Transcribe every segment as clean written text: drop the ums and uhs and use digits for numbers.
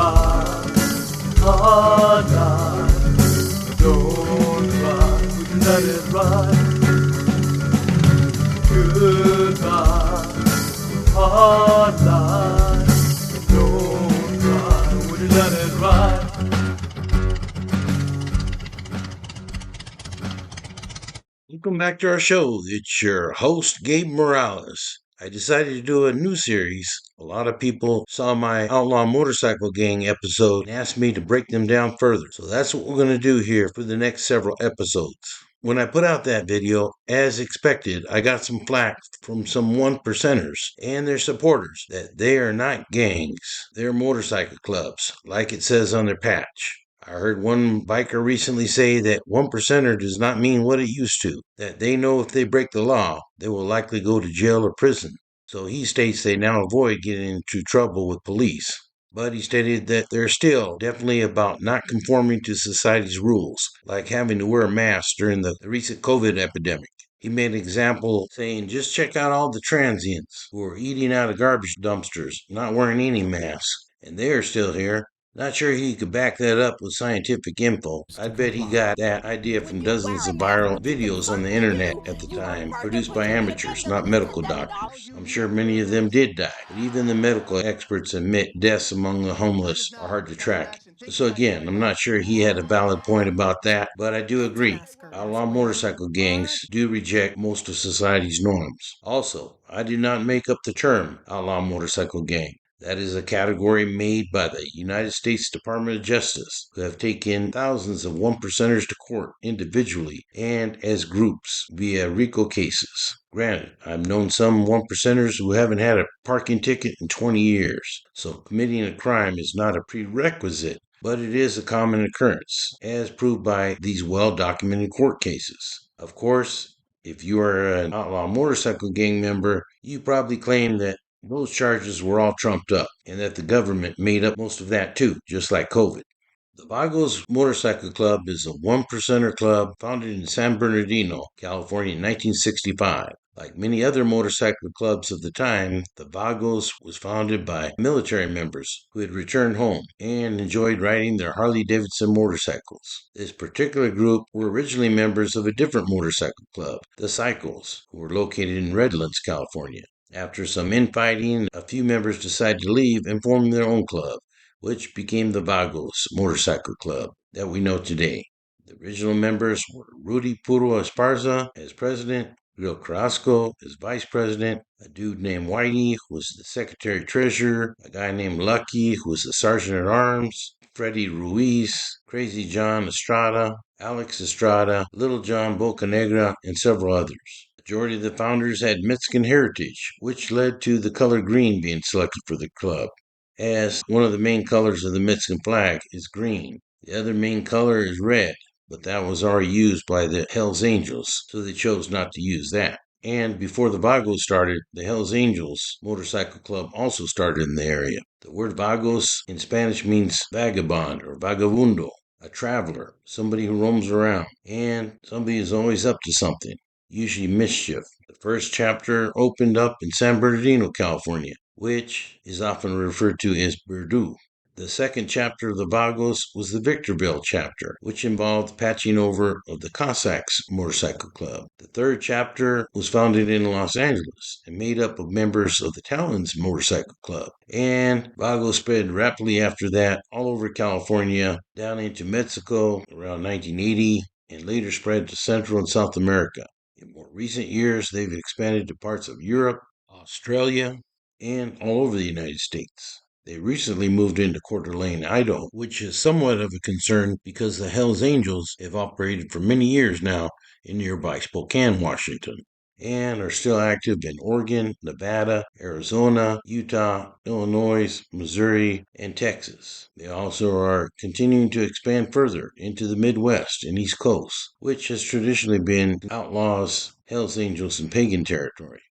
Goodbye, hard life. Don't cry, we let it ride. Goodbye, hard life. Don't cry, we let it ride. Welcome back to our show. It's your host, Gabe Morales. I decided to do a new series. A lot of people saw my Outlaw Motorcycle Gang episode and asked me to break them down further. So that's what we're going to do here for the next several episodes. When I put out that video, as expected, I got some flack from some one percenters and their supporters that they are not gangs. They're motorcycle clubs, like it says on their patch. I heard one biker recently say that one percenter does not mean what it used to, that they know if they break the law, they will likely go to jail or prison. So he states they now avoid getting into trouble with police. But he stated that they're still definitely about not conforming to society's rules, like having to wear a mask during the recent COVID epidemic. He made an example saying, just check out all the transients who are eating out of garbage dumpsters, not wearing any masks. And they are still here. Not sure he could back that up with scientific info. I'd bet he got that idea from dozens of viral videos on the internet at the time, produced by amateurs, not medical doctors. I'm sure many of them did die, but even the medical experts admit deaths among the homeless are hard to track. So again, I'm not sure he had a valid point about that, but I do agree. Outlaw motorcycle gangs do reject most of society's norms. Also, I did not make up the term outlaw motorcycle gang. That is a category made by the United States Department of Justice, who have taken thousands of one percenters to court individually and as groups via RICO cases. Granted, I've known some one percenters who haven't had a parking ticket in 20 years, so committing a crime is not a prerequisite, but it is a common occurrence, as proved by these well-documented court cases. Of course, if you are an outlaw motorcycle gang member, you probably claim that those charges were all trumped up, and that the government made up most of that too, just like COVID. The Vagos Motorcycle Club is a one percenter club founded in San Bernardino, California in 1965. Like many other motorcycle clubs of the time, the Vagos was founded by military members who had returned home and enjoyed riding their Harley-Davidson motorcycles. This particular group were originally members of a different motorcycle club, the Cycles, who were located in Redlands, California. After some infighting, a few members decided to leave and form their own club, which became the Vagos Motorcycle Club that we know today. The original members were Rudy Puro Esparza as president, Real Carrasco as vice president, a dude named Whitey who was the secretary treasurer, a guy named Lucky who was the sergeant at arms, Freddie Ruiz, Crazy John Estrada, Alex Estrada, Little John Bocanegra, and several others. The majority of the founders had Mexican heritage, which led to the color green being selected for the club, as one of the main colors of the Mexican flag is green. The other main color is red, but that was already used by the Hells Angels, so they chose not to use that. And before the Vagos started, the Hells Angels Motorcycle Club also started in the area. The word Vagos in Spanish means vagabond or vagabundo, a traveler, somebody who roams around, and somebody who's always up to something, usually mischief. The first chapter opened up in San Bernardino, California, which is often referred to as Purdue. The second chapter of the Vagos was the Victorville chapter, which involved patching over of the Cossacks Motorcycle Club. The third chapter was founded in Los Angeles and made up of members of the Talons Motorcycle Club. And Vagos spread rapidly after that all over California, down into Mexico around 1980, and later spread to Central and South America. In more recent years, they've expanded to parts of Europe, Australia, and all over the United States. They recently moved into Coeur d'Alene, Idaho, which is somewhat of a concern because the Hells Angels have operated for many years now in nearby Spokane, Washington, and are still active in Oregon, Nevada, Arizona, Utah, Illinois, Missouri, and Texas. They also are continuing to expand further into the Midwest and East Coast, which has traditionally been outlaws, Hells Angels, and pagan territory.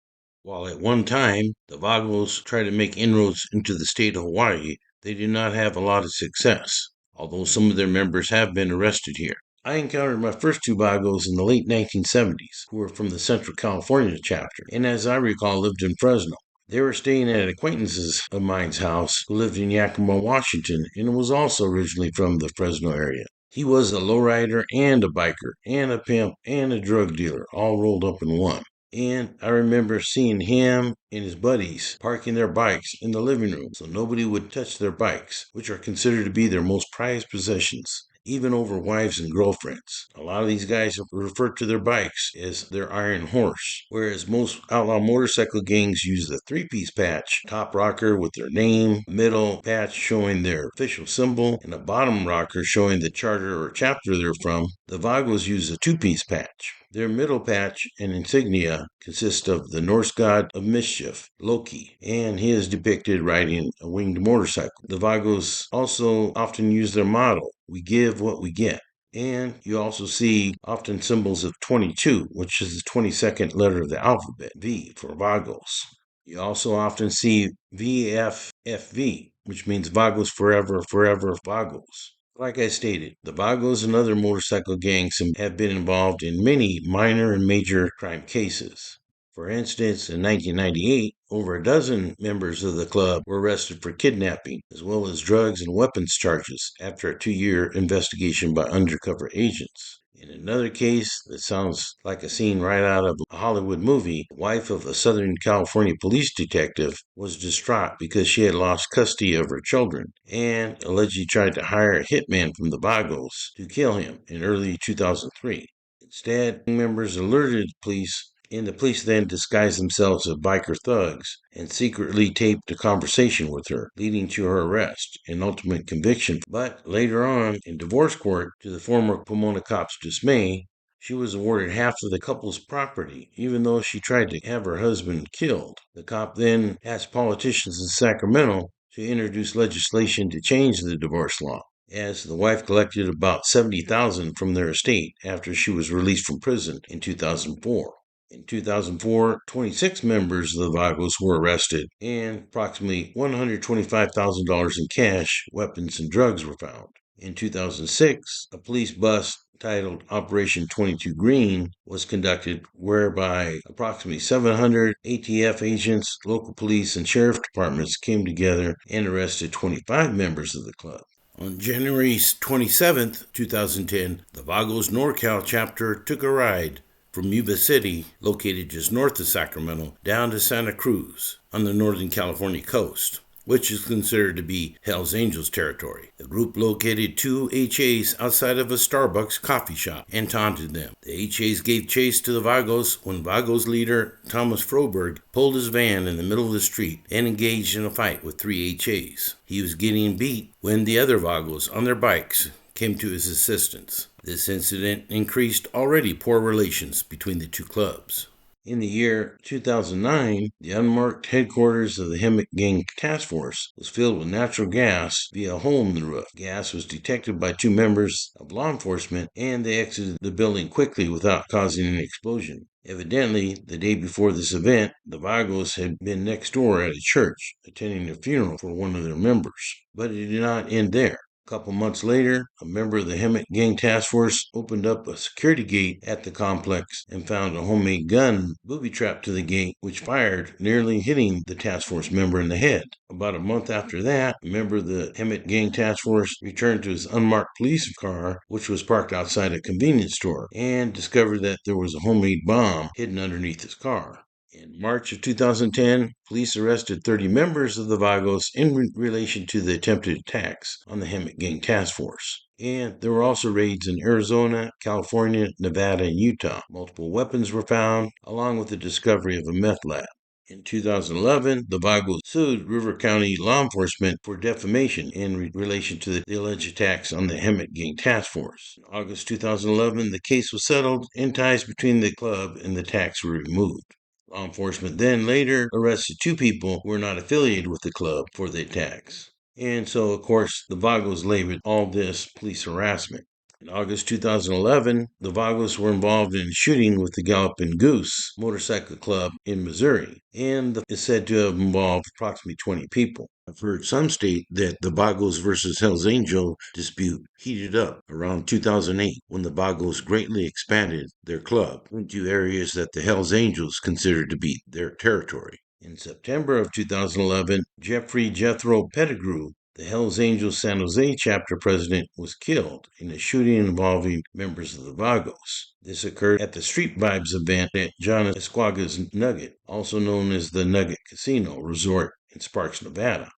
While at one time the Vagos tried to make inroads into the state of Hawaii, they did not have a lot of success, although some of their members have been arrested here. I encountered my first two Vagos in the late 1970s, who were from the Central California chapter, and as I recall lived in Fresno. They were staying at acquaintances of mine's house who lived in Yakima, Washington, and was also originally from the Fresno area. He was a lowrider and a biker and a pimp and a drug dealer all rolled up in one. And I remember seeing him and his buddies parking their bikes in the living room so nobody would touch their bikes, which are considered to be their most prized possessions, even over wives and girlfriends. A lot of these guys refer to their bikes as their iron horse, whereas most outlaw motorcycle gangs use the three-piece patch, top rocker with their name, middle patch showing their official symbol, and a bottom rocker showing the charter or chapter they're from. The Vagos use a two-piece patch. Their middle patch and insignia consist of the Norse god of mischief, Loki, and he is depicted riding a winged motorcycle. The Vagos also often use their motto, "We give what we get." And you also see often symbols of 22, which is the 22nd letter of the alphabet, V for Vagos. You also often see VFFV, which means Vagos Forever, Forever Vagos. Like I stated, the Vagos and other motorcycle gangs have been involved in many minor and major crime cases. For instance, in 1998, over a dozen members of the club were arrested for kidnapping, as well as drugs and weapons charges, after a 2-year investigation by undercover agents. In another case that sounds like a scene right out of a Hollywood movie, the wife of a Southern California police detective was distraught because she had lost custody of her children and allegedly tried to hire a hitman from the Vagos to kill him in early 2003. Instead, members alerted the police, and the police then disguised themselves as biker thugs and secretly taped a conversation with her, leading to her arrest and ultimate conviction. But later on, in divorce court, to the former Pomona cop's dismay, she was awarded half of the couple's property, even though she tried to have her husband killed. The cop then asked politicians in Sacramento to introduce legislation to change the divorce law, as the wife collected about $70,000 from their estate after she was released from prison in 2004. In 2004, 26 members of the Vagos were arrested, and approximately $125,000 in cash, weapons, and drugs were found. In 2006, a police bust titled Operation 22 Green was conducted, whereby approximately 700 ATF agents, local police, and sheriff departments came together and arrested 25 members of the club. On January 27, 2010, the Vagos NorCal chapter took a ride from Yuba City, located just north of Sacramento, down to Santa Cruz on the Northern California coast, which is considered to be Hell's Angels territory. The group located two HAs outside of a Starbucks coffee shop and taunted them. The HAs gave chase to the Vagos when Vagos leader Thomas Froberg pulled his van in the middle of the street and engaged in a fight with three HAs. He was getting beat when the other Vagos on their bikes came to his assistance. This incident increased already poor relations between the two clubs. In the year 2009, the unmarked headquarters of the Hemet Gang Task Force was filled with natural gas via a hole in the roof. Gas was detected by two members of law enforcement, and they exited the building quickly without causing an explosion. Evidently, the day before this event, the Vagos had been next door at a church, attending a funeral for one of their members. But it did not end there. A couple months later, a member of the Hemet Gang Task Force opened up a security gate at the complex and found a homemade gun booby-trapped to the gate, which fired, nearly hitting the task force member in the head. About a month after that, a member of the Hemet Gang Task Force returned to his unmarked police car, which was parked outside a convenience store, and discovered that there was a homemade bomb hidden underneath his car. In March of 2010, police arrested 30 members of the Vagos in relation to the attempted attacks on the Hemet Gang Task Force. And there were also raids in Arizona, California, Nevada, and Utah. Multiple weapons were found, along with the discovery of a meth lab. In 2011, the Vagos sued River County law enforcement for defamation in relation to the alleged attacks on the Hemet Gang Task Force. In August 2011, the case was settled and ties between the club and the attacks were removed. Law enforcement then later arrested two people who were not affiliated with the club for the attacks. And so, of course, the Vagos labeled all this police harassment. In August 2011, the Vagos were involved in a shooting with the Galloping Goose Motorcycle Club in Missouri, and is said to have involved approximately 20 people. I've heard some state that the Vagos versus Hells Angel dispute heated up around 2008 when the Vagos greatly expanded their club into areas that the Hells Angels considered to be their territory. In September of 2011, Jeffrey Jethro Pettigrew, the Hells Angels San Jose chapter president, was killed in a shooting involving members of the Vagos. This occurred at the Street Vibes event at John Esquaga's Nugget, also known as the Nugget Casino Resort in Sparks, Nevada.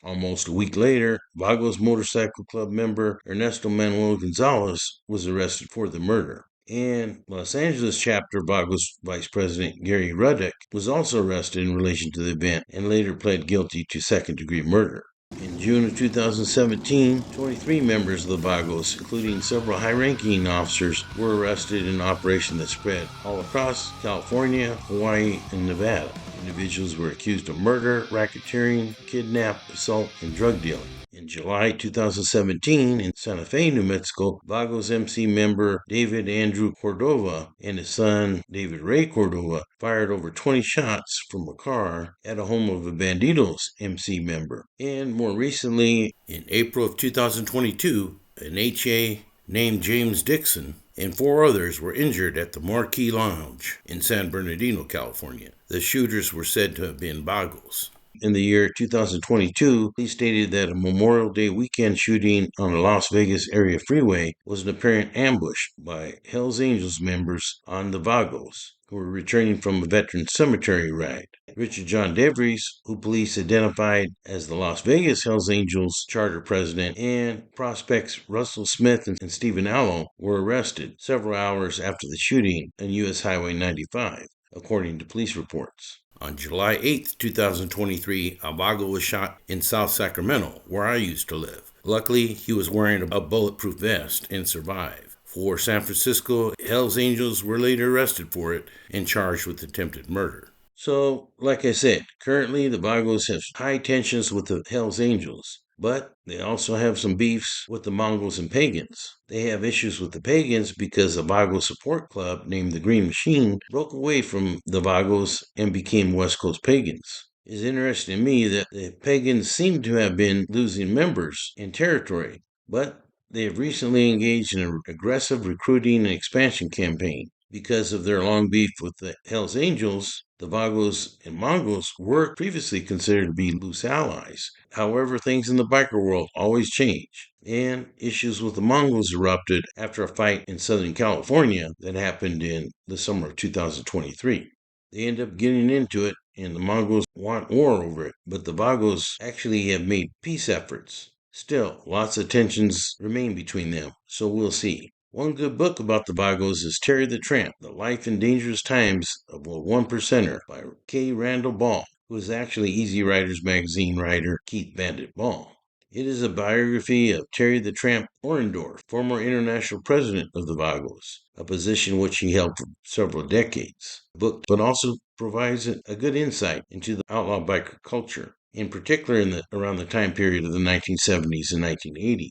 Almost a week later, Vagos Motorcycle Club member Ernesto Manuel Gonzalez was arrested for the murder. And Los Angeles chapter Vagos Vice President Gary Ruddick was also arrested in relation to the event and later pled guilty to second-degree murder. In June of 2017, 23 members of the Vagos, including several high-ranking officers, were arrested in an operation that spread all across California, Hawaii, and Nevada. Individuals were accused of murder, racketeering, kidnap, assault, and drug dealing. In July 2017, in Santa Fe, New Mexico, Vagos MC member David Andrew Cordova and his son David Ray Cordova fired over 20 shots from a car at a home of a Bandidos MC member. And more recently, in April of 2022, an HA named James Dixon and 4 others were injured at the Marquee Lounge in San Bernardino, California. The shooters were said to have been Vagos. In the year 2022, police stated that a Memorial Day weekend shooting on the Las Vegas area freeway was an apparent ambush by Hells Angels members on the Vagos, who were returning from a veteran cemetery ride. Richard John DeVries, who police identified as the Las Vegas Hells Angels charter president, and prospects Russell Smith and Stephen Allo were arrested several hours after the shooting on U.S. Highway 95, according to police reports. On July 8, 2023, a Vago was shot in South Sacramento, where I used to live. Luckily, he was wearing a bulletproof vest and survived. 4 San Francisco Hells Angels were later arrested for it and charged with attempted murder. So, like I said, currently the Vagos have high tensions with the Hells Angels, but they also have some beefs with the Mongols and Pagans. They have issues with the Pagans because a Vago support club named the Green Machine broke away from the Vagos and became West Coast Pagans. It's interesting to me that the Pagans seem to have been losing members and territory, but they have recently engaged in an aggressive recruiting and expansion campaign. Because of their long beef with the Hells Angels, the Vagos and Mongols were previously considered to be loose allies. However, things in the biker world always change, and issues with the Mongols erupted after a fight in Southern California that happened in the summer of 2023. They end up getting into it, and the Mongols want war over it, but the Vagos actually have made peace efforts. Still, lots of tensions remain between them, so we'll see. One good book about the Vagos is Terry the Tramp, The Life and Dangerous Times of a One Percenter by K. Randall Ball, who is actually Easy Riders magazine writer Keith Bandit Ball. It is a biography of Terry the Tramp Orendorff, former international president of the Vagos, a position which he held for several decades. The book but also provides a good insight into the outlaw biker culture, in particular around the time period of the 1970s and 1980s.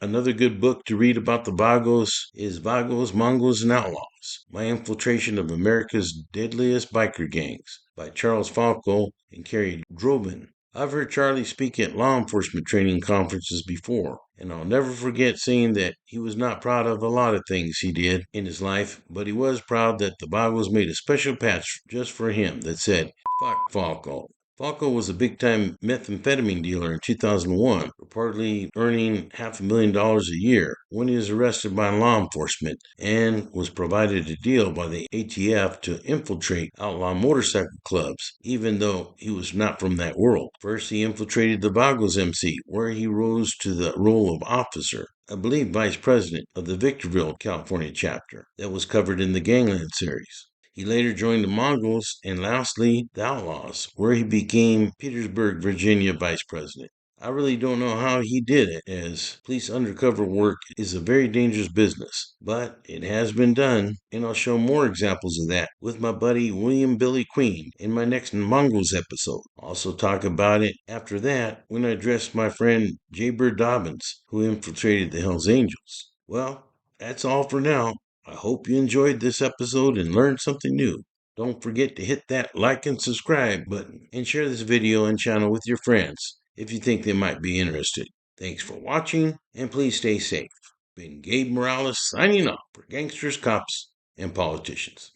Another good book to read about the Vagos is Vagos, Mongols, and Outlaws, My Infiltration of America's Deadliest Biker Gangs by Charles Falco and Kerry Drobin. I've heard Charlie speak at law enforcement training conferences before, and I'll never forget saying that he was not proud of a lot of things he did in his life, but he was proud that the Vagos made a special patch just for him that said, "Fuck Falco." Falco was a big-time methamphetamine dealer in 2001, reportedly earning $500,000 a year when he was arrested by law enforcement and was provided a deal by the ATF to infiltrate outlaw motorcycle clubs, even though he was not from that world. First, he infiltrated the Vagos MC, where he rose to the role of officer, I believe vice president of the Victorville, California chapter that was covered in the Gangland series. He later joined the Mongols and lastly the Outlaws, where he became Petersburg, Virginia vice president. I really don't know how he did it, as police undercover work is a very dangerous business, but it has been done, and I'll show more examples of that with my buddy William Billy Queen in my next Mongols episode. I'll also talk about it after that when I address my friend Jaybird Dobbins, who infiltrated the Hells Angels. Well, that's all for now. I hope you enjoyed this episode and learned something new. Don't forget to hit that like and subscribe button and share this video and channel with your friends if you think they might be interested. Thanks for watching and please stay safe. Been Gabe Morales signing off for Gangsters, Cops, and Politicians.